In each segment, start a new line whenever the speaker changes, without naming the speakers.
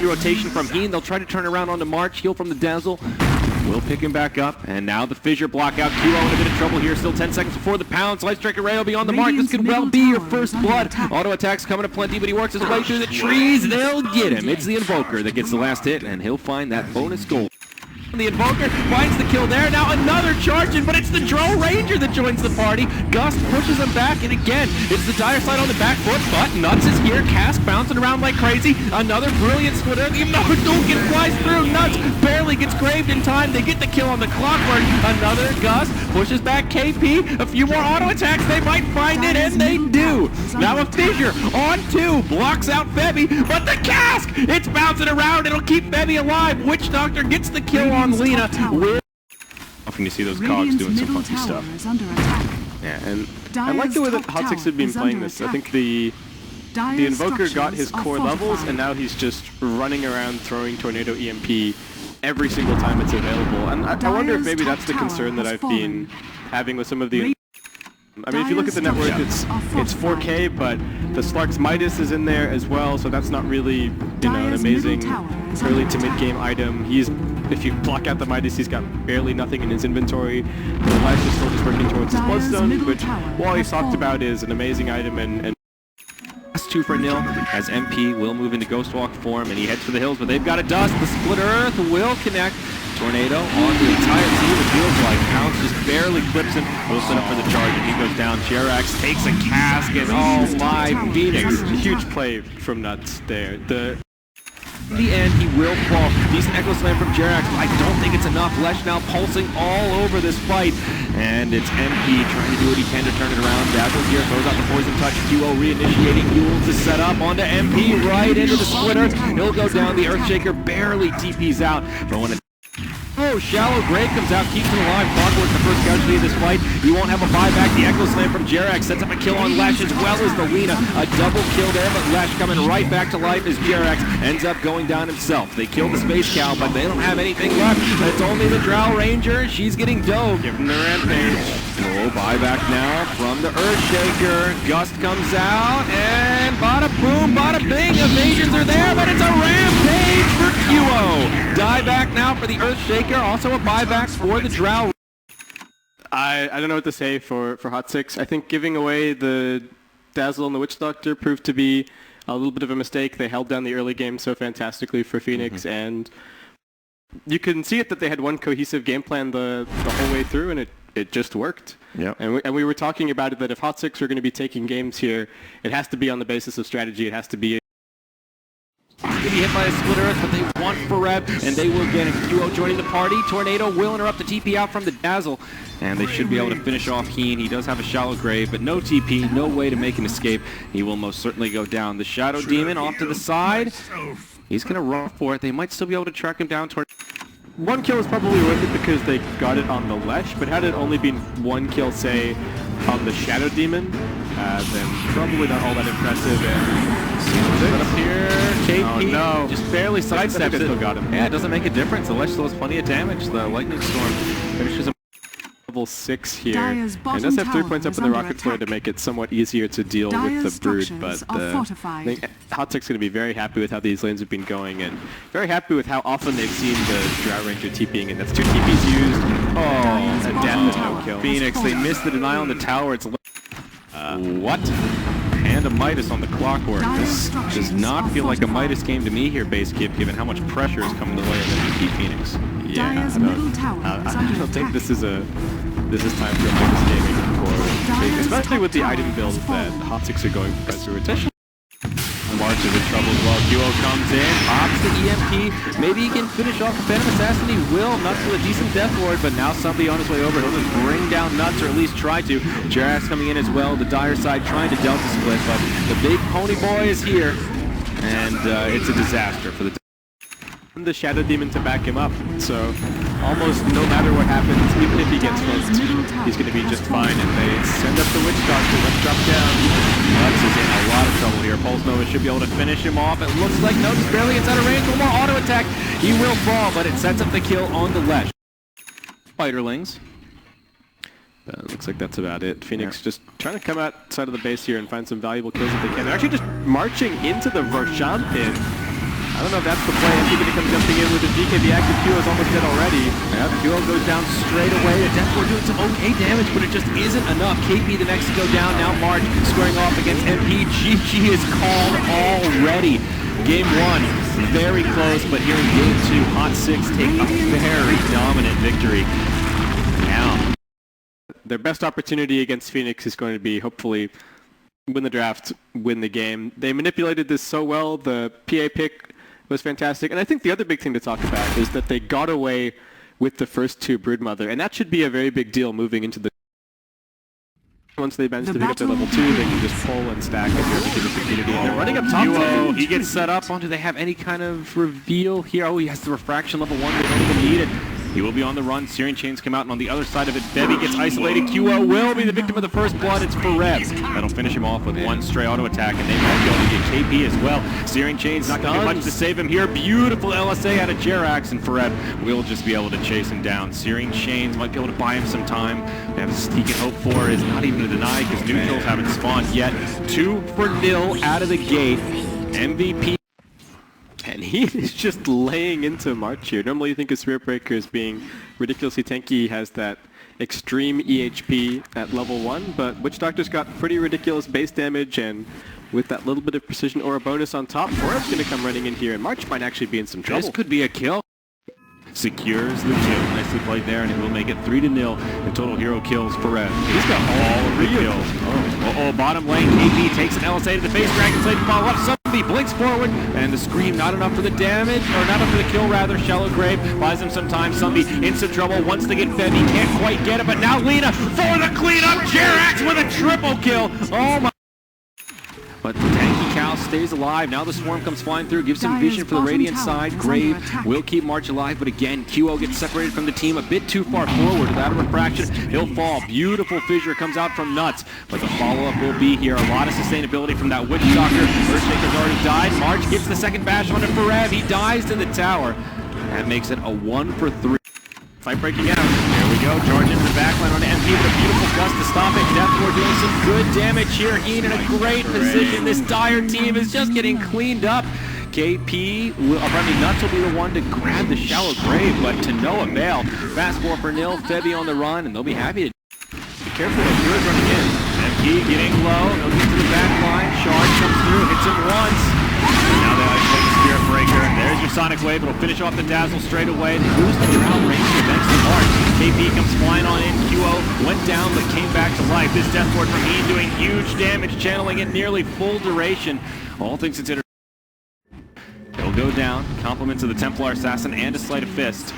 rotation from Heen. They'll try to turn around onto March. Heal from the Dazzle. Will pick him back up, and now the fissure block out. QO in a bit of trouble here. Still 10 seconds before the pounce. Light Striker Ray will be on the mark. This could well be your first blood. Auto attacks coming to plenty, but he works his way through the trees. They'll get him. It's the Invoker that gets the last hit, and he'll find that bonus goal. The Invoker finds the kill there. Now another charge in, but it's the Drow Ranger that joins the party. Gust pushes him back, and again, it's the dire side on the back foot, but Nuts is here. Cask bouncing around like crazy. Another brilliant splitter. The Hadouken flies through. Nuts barely gets graved in time. They get the kill on the Clockwork. Another Gust pushes back KP. A few more auto attacks. They might find it, and they do. Now a Fissure on 2. Blocks out Febby, but the Cask! It's bouncing around. It'll keep Febby alive. Witch Doctor gets the kill on Lena. Often you see those cogs doing some funky stuff. Yeah, and I like the way that HOT6ix had been playing this. I think the Invoker got his core levels, and now he's just running around throwing Tornado EMP every single time it's available. And I wonder if maybe that's the concern that I've been having with some of the... I mean, if you look at the network, it's 4K, but the Slark's Midas is in there as well, so that's not really, you know, an amazing early to mid-game item. If you block out the Midas, he's got barely nothing in his inventory. The Lash is still just working towards his Bloodstone, which Wally's talked about is an amazing item, and that's 2-0 as MP will move into Ghostwalk form, and he heads for the hills, but they've got a dust. The Split Earth will connect. Tornado on the entire team, it feels like. Pounce just barely clips him. Will set up for the charge, and he goes down. Jerax takes a Cask, and oh my, Phoeix. Huge play from Nuts there. In the end, he will fall. Decent Echo Slam from Jerax, but I don't think it's enough. Lesh now pulsing all over this fight, and it's MP trying to do what he can to turn it around. Dazzle's here, throws out the Poison Touch. QO reinitiating Yule to set up onto MP, right into the Splitter. He'll go down. The Earthshaker barely TPs out, but when Oh, Shallow Grave comes out, keeps him alive. Clockwork the first casualty of this fight. He won't have a buyback. The Echo Slam from Jerax sets up a kill on Lash as well as the Lena. A double kill there, but Lash coming right back to life as Jerax ends up going down himself. They kill the Space Cow, but they don't have anything left. It's only the Drow Ranger. She's getting dove. Give him the Rampage. Oh, buyback now from the Earthshaker. Gust comes out, and bada boom, bada bing. Evasions are there, but it's a Rampage for QO. Dieback now for the Earthshaker. Also a buyback for the Drow. I don't know what to say for HOT6ix. I think giving away the Dazzle and the Witch Doctor proved to be a little bit of a mistake. They held down the early game so fantastically for Phoenix, and you can see it that they had one cohesive game plan the whole way through, and it just worked. Yeah. And we were talking about it that if HOT6ix are going to be taking games here, it has to be on the basis of strategy. It has to be going to be hit by a Split Earth, but they want Fareb, and they will get it. QO joining the party. Tornado will interrupt the TP out from the Dazzle, and they should be able to finish off Heen. He does have a Shallow Grave, but no TP, no way to make an escape. He will most certainly go down. The Shadow Demon off to the side. He's going to run for it. They might still be able to track him down. One kill is probably worth it because they got it on the Lesh, but had it only been one kill, say, on the Shadow Demon, then probably not all that impressive. And up here, KP just barely sidesteps it. Still got him. Yeah, it doesn't make a difference. The Lesh still has plenty of damage. The Lightning Storm finishes him level 6 here. And does have 3 points up in the Rocket Flare to make it somewhat easier to deal with the Brood, but I think HOT6ix is going to be very happy with how these lanes have been going, and very happy with how often they've seen the Drow Ranger TPing, and that's 2 TPs used. Oh, and death and no kill. Phoenix, they missed the denial on the tower. It's what? And a Midas on the Clockwork. This does not feel like a Midas game to me here, Base Kip, given how much pressure is coming the way of MVP Phoenix. Yeah, I don't think this is time for a Midas gaming for, especially with the item build that HOT6ix are going through. March is in trouble as well. QO comes in, pops the EMP. Maybe he can finish off the Phantom Assassin. He will. Nuts with a decent Death Lord, but now somebody on his way over. He'll just bring down Nuts, or at least try to. Jerax coming in as well. The dire side trying to Delta split, but the big pony boy is here, and it's a disaster for the Shadow Demon to back him up. So almost no matter what happens, even if he gets hooked, he's going to be just fine. And they send up the Witch Doctor. Let's drop down. Nuts is in a lot of trouble here. Pulse Nova should be able to finish him off. It looks like Nuts barely gets out of range. One more auto attack. He will fall, but it sets up the kill on the Lesh. Spiderlings. Looks like that's about it. Phoenix just trying to come outside of the base here and find some valuable kills if they can. They're actually just marching into the Roshan pin. I don't know if that's the play. MD going to come jumping in with the DK. The active Q is almost dead already. Yep, Q goes down straight away. The Deathward doing some okay damage, but it just isn't enough. KP the next to go down. Now March squaring off against MP. GG is called already. Game 1, very close, but here in Game 2, HOT6ix take a very dominant victory. Now, their best opportunity against Phoeix is going to be, hopefully, win the draft, win the game. They manipulated this so well. The PA pick was fantastic. And I think the other big thing to talk about is that they got away with the first 2 Broodmother, and that should be a very big deal moving into the... Once they manage to pick up their level 2, they can just pull and stack and here because of the community. And they're running up top. Duo, he gets set up. Do they have any kind of reveal here? Oh, he has the refraction level 1. They don't even need it. He will be on the run. Searing Chains come out, and on the other side of it, Bevy gets isolated. QO will be the victim of the first blood. It's Phoeix. That'll finish him off with 1 stray auto attack, and they might be able to get KP as well. Searing Chains not going to do much to save him here. Beautiful LSA out of Jerax, and Phoeix will just be able to chase him down. Searing Chains might be able to buy him some time. He can hope for is not even a deny because neutrals haven't spawned yet. 2-0 out of the gate. MVP. And he is just laying into March here. Normally you think of Spirit Breaker as being ridiculously tanky. He has that extreme EHP at level 1, but Witch Doctor's got pretty ridiculous base damage, and with that little bit of precision or a bonus on top, Phoeix going to come running in here, and March might actually be in some trouble. This could be a kill. Secures the kill. Nicely played there, and it will make it 3-0 in total hero kills for Red. He's got all of the kills. Bottom lane, KP takes an LSA to the face, Dragon Slade follow up. Somebody blinks forward, and the scream not enough for the damage, or not enough for the kill rather. Shallow Grave buys him some time. Somebody in some trouble once they get Bevy, can't quite get it, but now Lena for the cleanup. Jerax with a triple kill. Oh my. But the tanky cow stays alive. Now the swarm comes flying through, gives him vision for the Radiant side. Grave will keep March alive, but again, QO gets separated from the team a bit too far forward. Without a refraction, he'll fall. Beautiful fissure comes out from Nuts, but the follow-up will be here. A lot of sustainability from that Witch Doctor. Earthshaker's already died. March gets the second bash on it for Rev. He dies to the tower. That makes it a 1-for-3. Fight breaking out. There we go. Charge into the backline on MP with a beautiful gust to stop it. Deathward doing some good damage here. Ian in a great position. This dire team is just getting cleaned up. KP, Nuts will be the one to grab the Shallow Grave, but to no avail. Fast forward for Nil, Febby on the run, and they'll be happy to... Be careful, the Hero's running in. MP getting low. They'll get to the backline. Charge comes through, hits him once. Now they isolate the Spirit Breaker. There's your Sonic Wave. It'll finish off the Dazzle straight away. They lose the Drown range against the March. KP comes flying on in. QO went down but came back to life. This Deathward from Ian doing huge damage, channeling it nearly full duration. All things considered. It'll go down. Compliments of the Templar Assassin and a Sleight of Fist.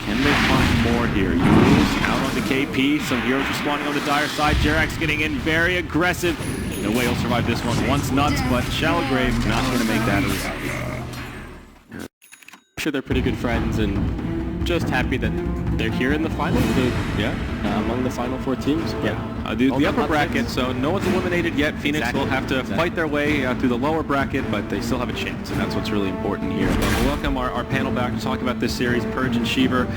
Can they find more here? Yules out on the KP. Some heroes responding on the dire side. Jerax getting in very aggressive. No way he'll survive this one. Once Nuts, but Shallow Grave not going to make that. I'm sure they're pretty good friends and just happy that they're here in the final. Among the final 4 teams. The upper bracket, so no one's eliminated yet. Phoeix will have to fight their way through the lower bracket, but they still have a chance, and that's what's really important here. We'll welcome our panel back to talk about this series, Purge and Sheever.